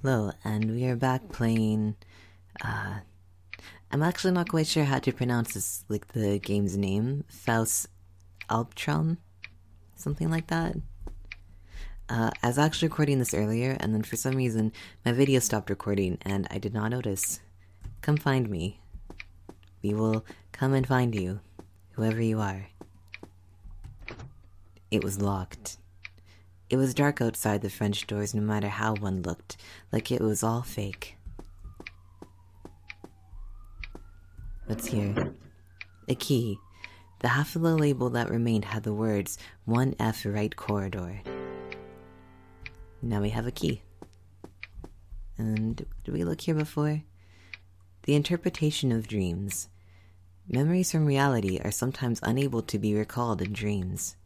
Hello, and we are back playing, I'm actually not quite sure how to pronounce this, like, the game's name. Fausts Alptraum? Something like that. I was actually recording this earlier, and then for some reason, my video stopped recording, and I did not notice. Come find me. We will come and find you, whoever you are. It was locked. It was dark outside the French doors no matter how one looked, like it was all fake. What's here? A key. The half of the label that remained had the words 1F right corridor. Now we have a key. And did we look here before? The interpretation of dreams. Memories from reality are sometimes unable to be recalled in dreams.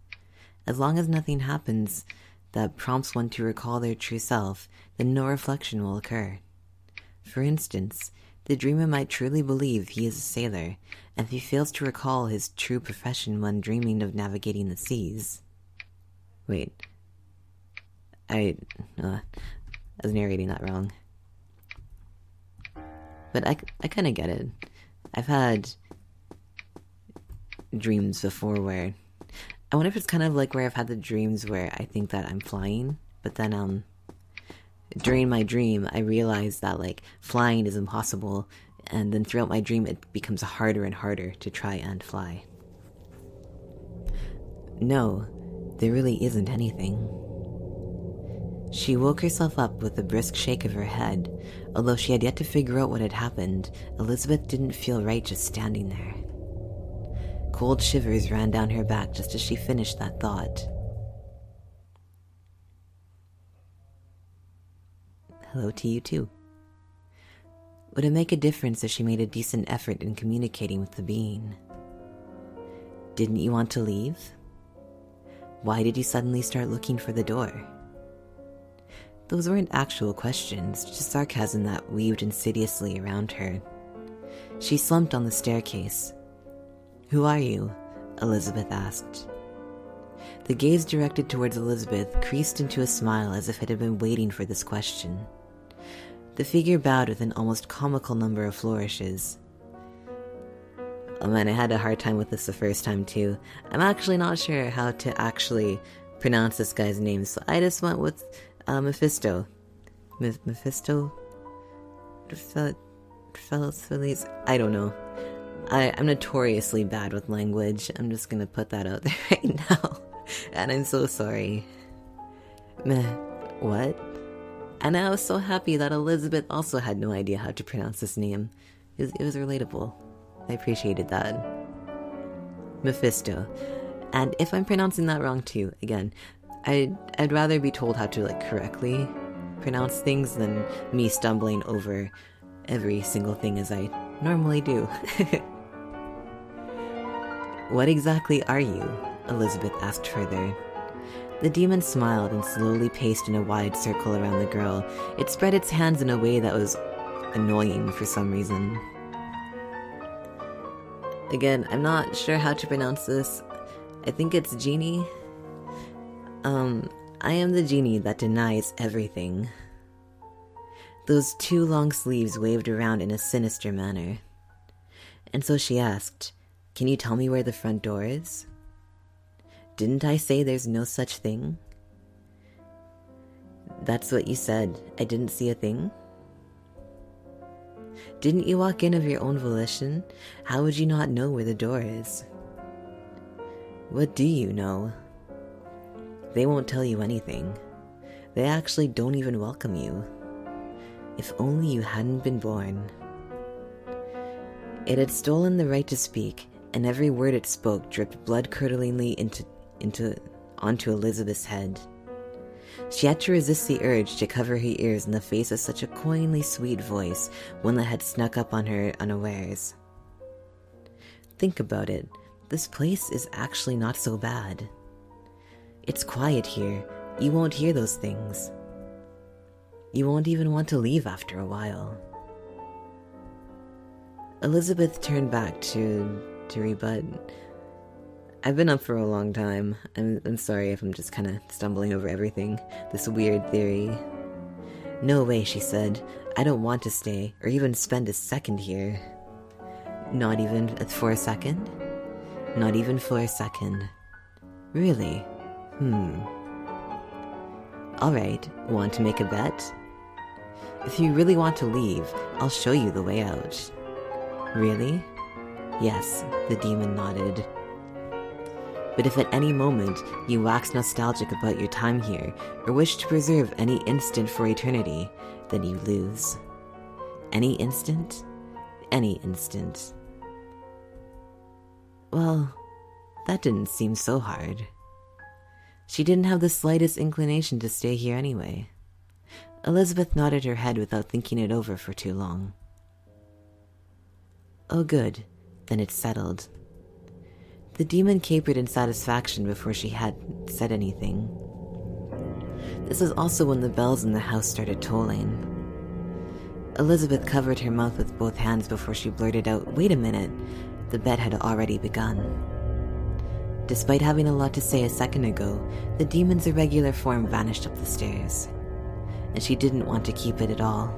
As long as nothing happens that prompts one to recall their true self, then no reflection will occur. For instance, the dreamer might truly believe he is a sailor, and if he fails to recall his true profession when dreaming of navigating the seas... Wait. I was narrating that wrong. But I kind of get it. I've had dreams before where... I wonder if it's kind of like where I've had the dreams where I think that I'm flying, but then, during my dream, I realize that, like, flying is impossible, and then throughout my dream, it becomes harder and harder to try and fly. No, there really isn't anything. She woke herself up with a brisk shake of her head. Although she had yet to figure out what had happened, Elizabeth didn't feel right just standing there. Cold shivers ran down her back just as she finished that thought. Hello to you too. Would it make a difference if she made a decent effort in communicating with the being? Didn't you want to leave? Why did you suddenly start looking for the door? Those weren't actual questions, just sarcasm that weaved insidiously around her. She slumped on the staircase. Who are you? Elizabeth asked. The gaze directed towards Elizabeth creased into a smile as if it had been waiting for this question. The figure bowed with an almost comical number of flourishes. Oh man, I had a hard time with this the first time too. I'm actually not sure how to actually pronounce this guy's name, so I just went with Mephisto. Mephisto? I don't know. I'm notoriously bad with language. I'm just gonna put that out there right now. And I'm so sorry. Meh, what? And I was so happy that Elizabeth also had no idea how to pronounce this name. It was relatable. I appreciated that. Mephisto. And if I'm pronouncing that wrong too, again, I'd rather be told how to, like, correctly pronounce things than me stumbling over every single thing as I normally do. What exactly are you? Elizabeth asked further. The demon smiled and slowly paced in a wide circle around the girl. It spread its hands in a way that was annoying for some reason. Again, I'm not sure how to pronounce this. I think it's genie. I am the genie that denies everything. Those two long sleeves waved around in a sinister manner. And so she asked, "Can you tell me where the front door is?" "Didn't I say there's no such thing?" "That's what you said. I didn't see a thing." "Didn't you walk in of your own volition? How would you not know where the door is?" "What do you know?" "They won't tell you anything. They actually don't even welcome you. If only you hadn't been born." It had stolen the right to speak, and every word it spoke dripped blood-curdlingly onto Elizabeth's head. She had to resist the urge to cover her ears in the face of such a cloyingly sweet voice, one that had snuck up on her unawares. Think about it. This place is actually not so bad. It's quiet here. You won't hear those things. You won't even want to leave after a while. Elizabeth turned back to rebut. I've been up for a long time. I'm sorry if I'm just kind of stumbling over everything. This weird theory. "No way," she said. "I don't want to stay, or even spend a second here." "Not even for a second?" "Not even for a second." "Really? Alright, want to make a bet?" "If you really want to leave, I'll show you the way out." "Really?" "Yes," the demon nodded. "But if at any moment you wax nostalgic about your time here, or wish to preserve any instant for eternity, then you lose." "Any instant?" "Any instant." Well, that didn't seem so hard. She didn't have the slightest inclination to stay here anyway. Elizabeth nodded her head without thinking it over for too long. "Oh good, then it's settled." The demon capered in satisfaction before she had said anything. This was also when the bells in the house started tolling. Elizabeth covered her mouth with both hands before she blurted out, "Wait a minute." The bet had already begun. Despite having a lot to say a second ago, the demon's irregular form vanished up the stairs, and she didn't want to keep it at all.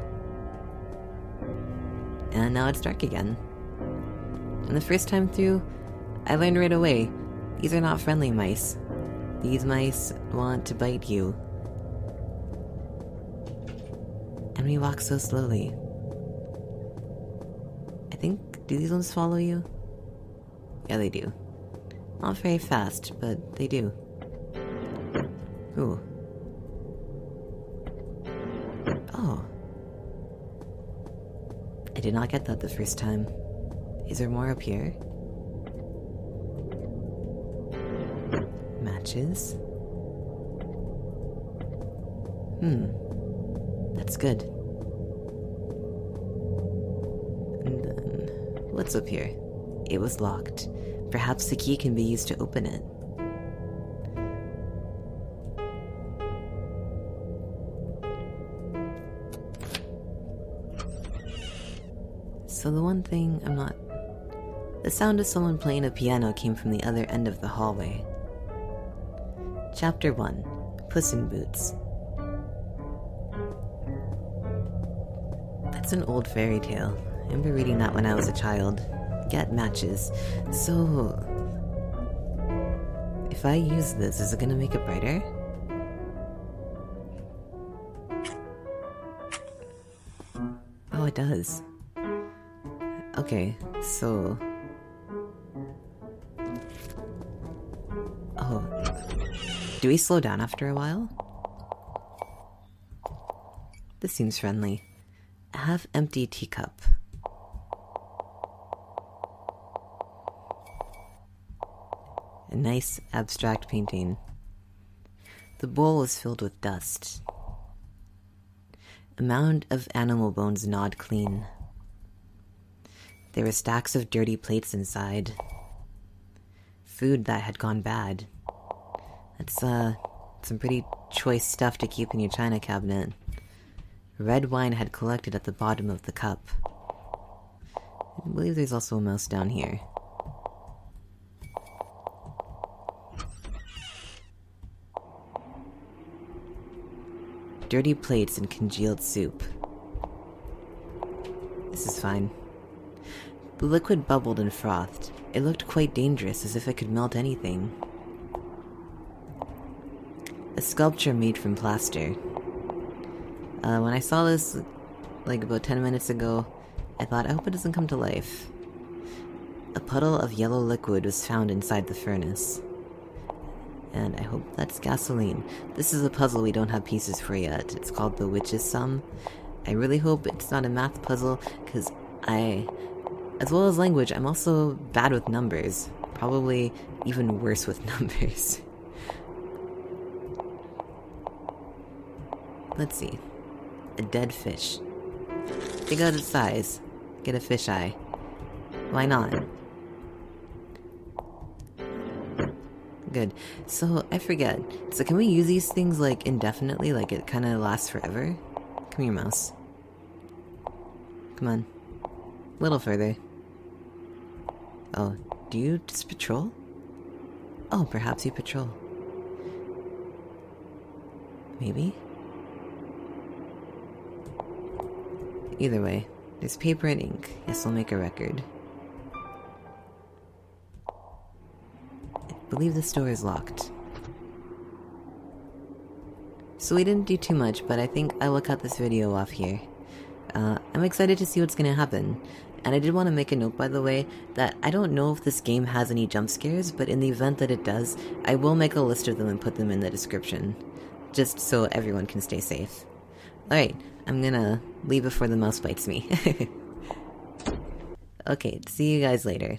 And now it's dark again. And the first time through, I learned right away, these are not friendly mice. These mice want to bite you. And we walk so slowly. I think, do these ones follow you? Yeah, they do. Not very fast, but they do. Ooh. Oh. I did not get that the first time. Is there more up here? Matches? That's good. And then, what's up here? It was locked. Perhaps the key can be used to open it. So the one thing I'm not... The sound of someone playing a piano came from the other end of the hallway. Chapter 1. Puss in Boots. That's an old fairy tale. I remember reading that when I was a child. Get matches. So... if I use this, is it gonna make it brighter? Oh, it does. Okay, so... Oh. Do we slow down after a while? This seems friendly. A half-empty teacup. A nice, abstract painting. The bowl was filled with dust. A mound of animal bones gnawed clean. There were stacks of dirty plates inside. Food that had gone bad. That's, some pretty choice stuff to keep in your china cabinet. Red wine had collected at the bottom of the cup. I believe there's also a mouse down here. Dirty plates and congealed soup. This is fine. The liquid bubbled and frothed. It looked quite dangerous, as if it could melt anything. A sculpture made from plaster. When I saw this, like about 10 minutes ago, I thought, I hope it doesn't come to life. A puddle of yellow liquid was found inside the furnace. And I hope that's gasoline. This is a puzzle we don't have pieces for yet. It's called the Witch's Sum. I really hope it's not a math puzzle, because as well as language, I'm also bad with numbers. Probably even worse with numbers. Let's see. A dead fish. Dig out its size. Get a fish eye. Why not? Good. So, I forget. So can we use these things, like, indefinitely? Like, it kind of lasts forever? Come here, mouse. Come on. A little further. Oh, do you just patrol? Oh, perhaps you patrol. Maybe? Either way, there's paper and ink. Yes, I'll make a record. I believe the store is locked. So we didn't do too much, but I think I will cut this video off here. I'm excited to see what's gonna happen. And I did want to make a note, by the way, that I don't know if this game has any jump scares, but in the event that it does, I will make a list of them and put them in the description, just so everyone can stay safe. Alright, I'm gonna leave before the mouse bites me. Okay, see you guys later.